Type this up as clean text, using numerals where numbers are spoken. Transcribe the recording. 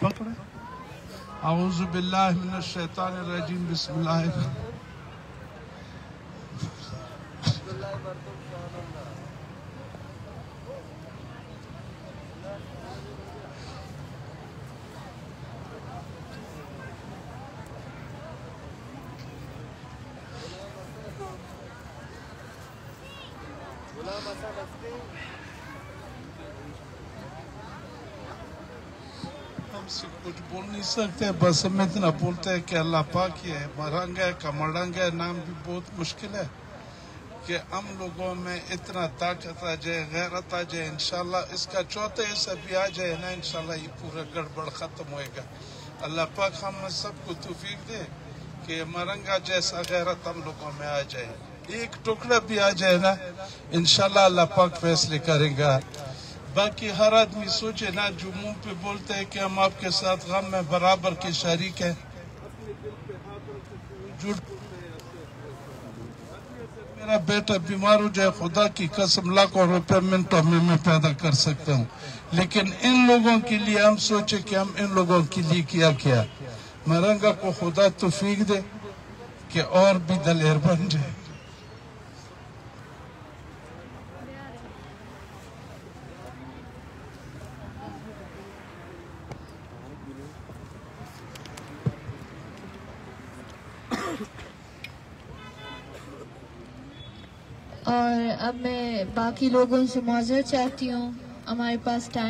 पकड़े। औज़ु बिल्लाहि मिनश शैतानिर रजीम, बिस्मिल्लाह। हमसे कुछ बोल नहीं सकते, बस हम इतना बोलते हैं कि अल्लाह पाक ही है। मरंग है, कमरंग है, नाम भी बहुत मुश्किल है कि हम लोगों में इतना ताकत आ जाए, गैरत आ जाए। इंशाल्लाह इसका चौथा हिस्सा भी आ जाए ना, इंशाल्लाह ये पूरा गड़बड़ खत्म होएगा। अल्लाह पाक हम सबको तौफीक दे कि मरंगा जैसा गैरत हम लोगों में आ जाए। एक टुकड़ा भी आ जाए ना, इंशाल्लाह अल्लाह पाक फैसले करेगा। बाकी हर आदमी सोचे ना, जो मुंह पे बोलते हैं कि हम आपके साथ गम में बराबर के शरीक हैं, झूठ। मेरा बेटा बीमार हो जाए, खुदा की कसम लाखों रुपए मिनटों में मैं पैदा कर सकता हूँ, लेकिन इन लोगों के लिए हम सोचे कि हम इन लोगों के लिए क्या किया। मरंगा को खुदा तौफीक दे कि और भी दलेर बन जाए। और अब मैं बाकी लोगों से माजरत चाहती हूँ, हमारे पास टाइम